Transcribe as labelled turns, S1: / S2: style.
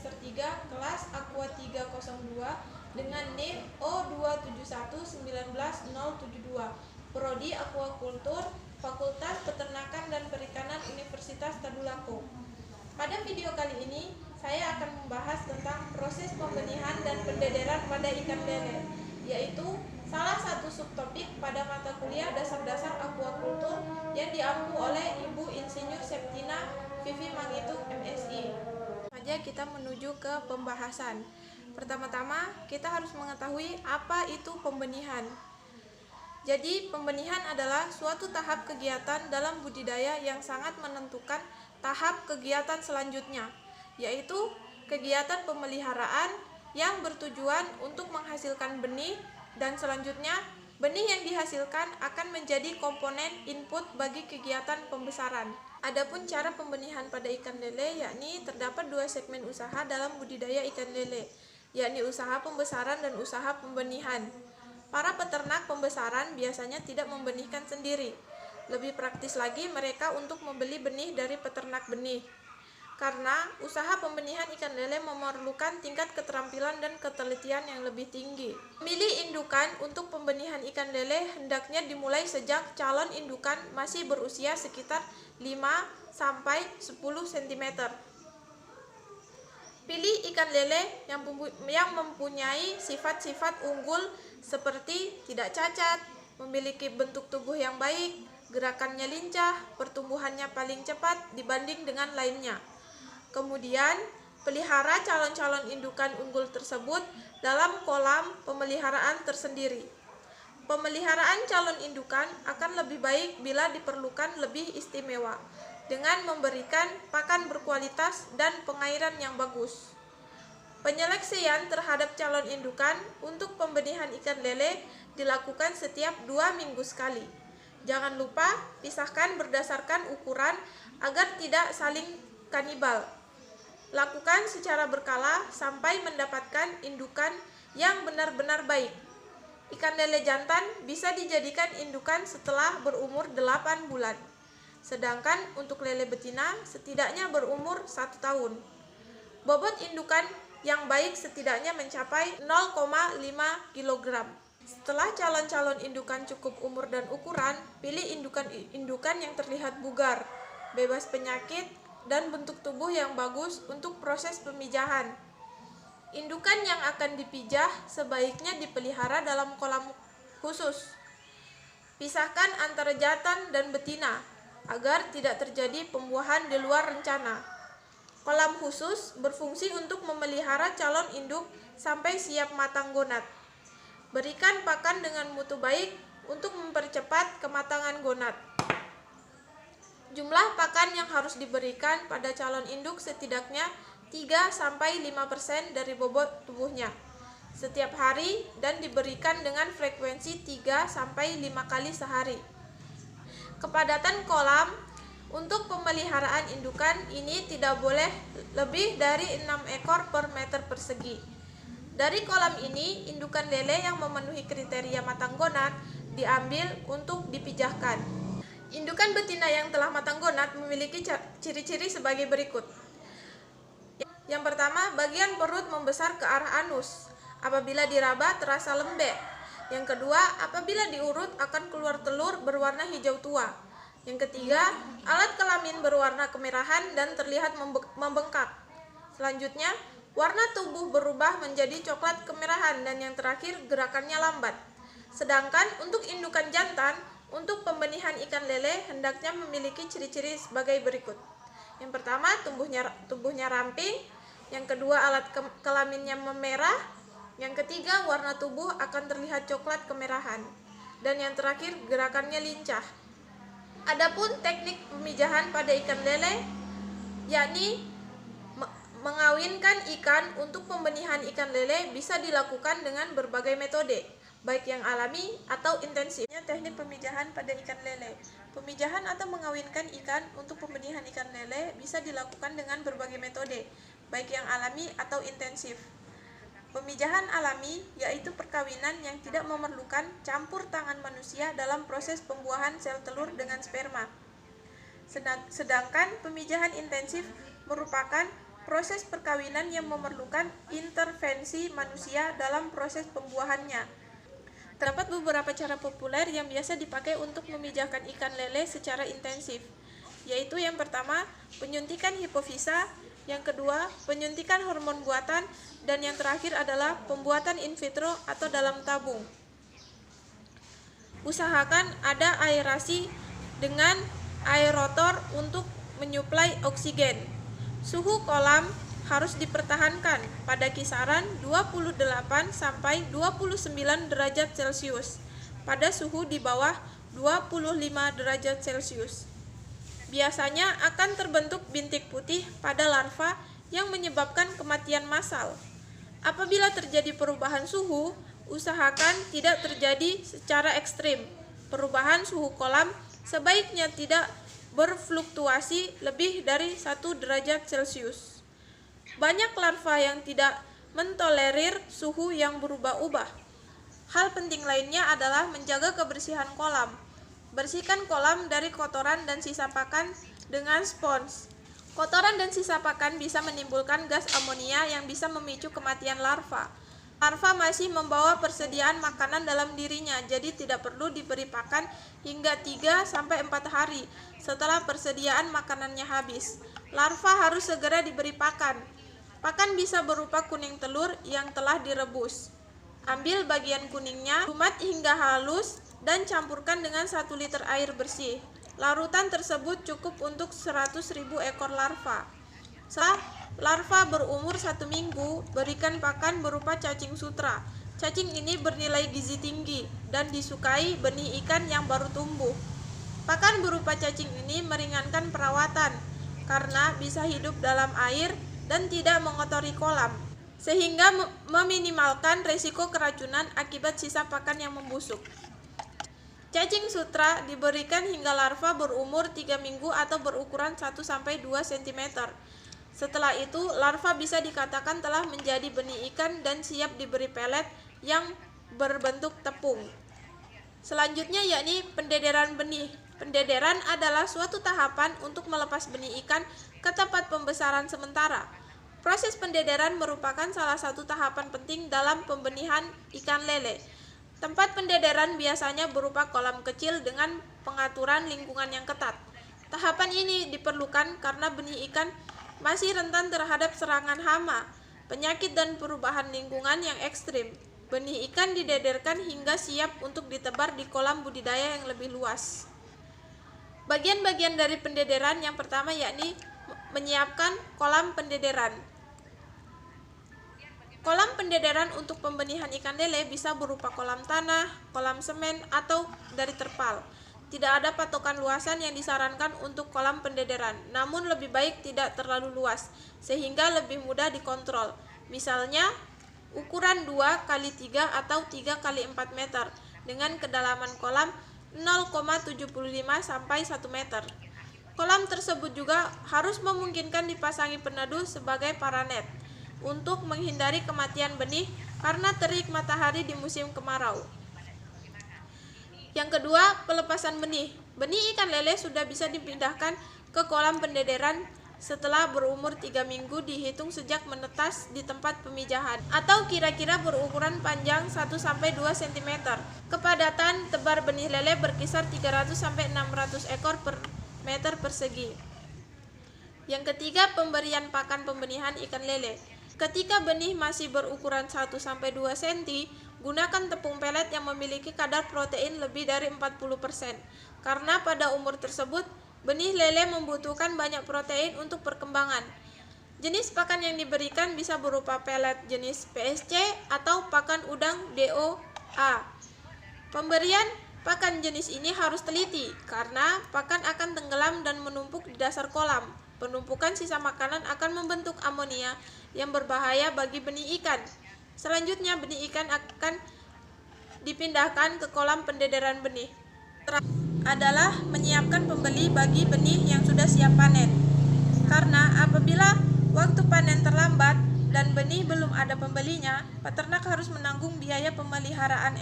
S1: semester 3 kelas Aqua 302 dengan NIM O2711972, Prodi Aquakultur, Fakultas Peternakan dan Perikanan Universitas Tadulako. Pada video kali ini, saya akan membahas tentang proses pembenihan dan pendederan pada ikan lele, yaitu salah satu subtopik pada mata kuliah dasar-dasar aquakultur yang diampu oleh Ibu Insinyur Septina Vivi Mangitung, MSI. Saja kita menuju ke pembahasan. Pertama-tama, kita harus mengetahui apa itu pembenihan. Jadi, pembenihan adalah suatu tahap kegiatan dalam budidaya yang sangat menentukan tahap kegiatan selanjutnya, yaitu kegiatan pemeliharaan yang bertujuan untuk menghasilkan benih, dan selanjutnya benih yang dihasilkan akan menjadi komponen input bagi kegiatan pembesaran. Adapun cara pembenihan pada ikan lele, yakni terdapat dua segmen usaha dalam budidaya ikan lele, yakni usaha pembesaran dan usaha pembenihan. Para peternak pembesaran biasanya tidak membenihkan sendiri. Lebih praktis lagi mereka untuk membeli benih dari peternak benih. Karena usaha pembenihan ikan lele memerlukan tingkat keterampilan dan ketelitian yang lebih tinggi. Memilih indukan untuk pembenihan ikan lele hendaknya dimulai sejak calon indukan masih berusia sekitar 5-10 cm. Pilih ikan lele yang mempunyai sifat-sifat unggul seperti tidak cacat, memiliki bentuk tubuh yang baik, gerakannya lincah, pertumbuhannya paling cepat dibanding dengan lainnya. Kemudian, pelihara calon-calon indukan unggul tersebut dalam kolam pemeliharaan tersendiri. Pemeliharaan calon indukan akan lebih baik bila diperlukan lebih istimewa, dengan memberikan pakan berkualitas dan pengairan yang bagus. Penyeleksian terhadap calon indukan untuk pembenihan ikan lele dilakukan setiap 2 minggu sekali. Jangan lupa pisahkan berdasarkan ukuran agar tidak saling kanibal. Lakukan secara berkala sampai mendapatkan indukan yang benar-benar baik. Ikan lele jantan bisa dijadikan indukan setelah berumur 8 bulan. Sedangkan untuk lele betina setidaknya berumur 1 tahun. Bobot indukan yang baik setidaknya mencapai 0,5 kg. Setelah calon-calon indukan cukup umur dan ukuran, pilih indukan yang terlihat bugar, bebas penyakit, dan bentuk tubuh yang bagus untuk proses pemijahan. Indukan yang akan dipijah sebaiknya dipelihara dalam kolam khusus. Pisahkan antara jantan dan betina agar tidak terjadi pembuahan di luar rencana. Kolam khusus berfungsi untuk memelihara calon induk sampai siap matang gonat. Berikan pakan dengan mutu baik untuk mempercepat kematangan gonat. Jumlah pakan yang harus diberikan pada calon induk setidaknya 3-5% dari bobot tubuhnya setiap hari dan diberikan dengan frekuensi 3-5 kali sehari. Kepadatan kolam untuk pemeliharaan indukan ini tidak boleh lebih dari 6 ekor per meter persegi. Dari kolam ini, indukan lele yang memenuhi kriteria matang gonat diambil untuk dipijahkan. Indukan betina yang telah matang gonat memiliki ciri-ciri sebagai berikut. Yang pertama, bagian perut membesar ke arah anus. Apabila diraba terasa lembek. Yang kedua, apabila diurut akan keluar telur berwarna hijau tua. Yang ketiga, alat kelamin berwarna kemerahan dan terlihat membengkak. Selanjutnya, warna tubuh berubah menjadi coklat kemerahan dan yang terakhir gerakannya lambat. Sedangkan untuk indukan jantan, untuk pembenihan ikan lele hendaknya memiliki ciri-ciri sebagai berikut. Yang pertama, tubuhnya ramping. Yang kedua, alat kelaminnya memerah. Yang ketiga, warna tubuh akan terlihat coklat kemerahan. Dan yang terakhir, gerakannya lincah. Adapun teknik pemijahan pada ikan lele, yakni mengawinkan ikan untuk pembenihan ikan lele bisa dilakukan dengan berbagai metode, baik yang alami atau intensifnya. Teknik pemijahan pada ikan lele. Pemijahan atau mengawinkan ikan untuk pembenihan ikan lele bisa dilakukan dengan berbagai metode, baik yang alami atau intensif. Pemijahan alami yaitu perkawinan yang tidak memerlukan campur tangan manusia dalam proses pembuahan sel telur dengan sperma. Sedangkan pemijahan intensif merupakan proses perkawinan yang memerlukan intervensi manusia dalam proses pembuahannya. Terdapat beberapa cara populer yang biasa dipakai untuk memijahkan ikan lele secara intensif, yaitu yang pertama, penyuntikan hipofisa, yang kedua, penyuntikan hormon buatan, dan yang terakhir adalah pembuatan in vitro atau dalam tabung. Usahakan ada aerasi dengan aerator untuk menyuplai oksigen. Suhu kolam harus dipertahankan pada kisaran 28 sampai 29 derajat Celcius pada suhu di bawah 25 derajat Celcius. Biasanya akan terbentuk bintik putih pada larva yang menyebabkan kematian massal. Apabila terjadi perubahan suhu, usahakan tidak terjadi secara ekstrim. Perubahan suhu kolam sebaiknya tidak berfluktuasi lebih dari 1 derajat Celcius. Banyak larva yang tidak mentolerir suhu yang berubah-ubah. Hal penting lainnya adalah menjaga kebersihan kolam. Bersihkan kolam dari kotoran dan sisa pakan dengan spons. Kotoran dan sisa pakan bisa menimbulkan gas amonia yang bisa memicu kematian larva. Larva masih membawa persediaan makanan dalam dirinya, jadi tidak perlu diberi pakan hingga 3-4 hari setelah persediaan makanannya habis. Larva harus segera diberi pakan. Pakan bisa berupa kuning telur yang telah direbus. Ambil bagian kuningnya, tumat hingga halus, dan campurkan dengan 1 liter air bersih. Larutan tersebut cukup untuk 100.000 ekor larva. Setelah larva berumur 1 minggu, berikan pakan berupa cacing sutra. Cacing ini bernilai gizi tinggi dan disukai benih ikan yang baru tumbuh. Pakan berupa cacing ini meringankan perawatan karena bisa hidup dalam air dan tidak mengotori kolam, sehingga meminimalkan risiko keracunan akibat sisa pakan yang membusuk. Cacing sutra diberikan hingga larva berumur 3 minggu atau berukuran 1-2 cm. Setelah itu, larva bisa dikatakan telah menjadi benih ikan dan siap diberi pelet yang berbentuk tepung. Selanjutnya yakni pendederan benih. Pendederan adalah suatu tahapan untuk melepas benih ikan ke tempat pembesaran sementara. Proses pendederan merupakan salah satu tahapan penting dalam pembenihan ikan lele. Tempat pendederan biasanya berupa kolam kecil dengan pengaturan lingkungan yang ketat. Tahapan ini diperlukan karena benih ikan masih rentan terhadap serangan hama, penyakit dan perubahan lingkungan yang ekstrim. Benih ikan didederkan hingga siap untuk ditebar di kolam budidaya yang lebih luas. Bagian-bagian dari pendederan yang pertama yakni menyiapkan kolam pendederan. Kolam pendederan untuk pembenihan ikan lele bisa berupa kolam tanah, kolam semen, atau dari terpal. Tidak ada patokan luasan yang disarankan untuk kolam pendederan, namun lebih baik tidak terlalu luas, sehingga lebih mudah dikontrol. Misalnya, ukuran 2x3 atau 3x4 meter, dengan kedalaman kolam 0,75 sampai 1 meter. Kolam tersebut juga harus memungkinkan dipasangi peneduh sebagai paranet, untuk menghindari kematian benih karena terik matahari di musim kemarau. Yang kedua, pelepasan benih. Benih ikan lele sudah bisa dipindahkan ke kolam pendederan setelah berumur 3 minggu dihitung sejak menetas di tempat pemijahan, atau kira-kira berukuran panjang 1-2 cm. Kepadatan tebar benih lele berkisar 300-600 ekor per meter persegi. Yang ketiga, pemberian pakan pembenihan ikan lele. Ketika benih masih berukuran 1-2 cm, gunakan tepung pelet yang memiliki kadar protein lebih dari 40%. Karena pada umur tersebut, benih lele membutuhkan banyak protein untuk perkembangan. Jenis pakan yang diberikan bisa berupa pelet jenis PSC atau pakan udang DOA. Pemberian pakan jenis ini harus teliti, karena pakan akan tenggelam dan menumpuk di dasar kolam. Penumpukan sisa makanan akan membentuk amonia yang berbahaya bagi benih ikan. Selanjutnya, benih ikan akan dipindahkan ke kolam pendederan benih. Adalah menyiapkan pembeli bagi benih yang sudah siap panen. Karena apabila waktu panen terlambat dan benih belum ada pembelinya, peternak harus menanggung biaya pemeliharaan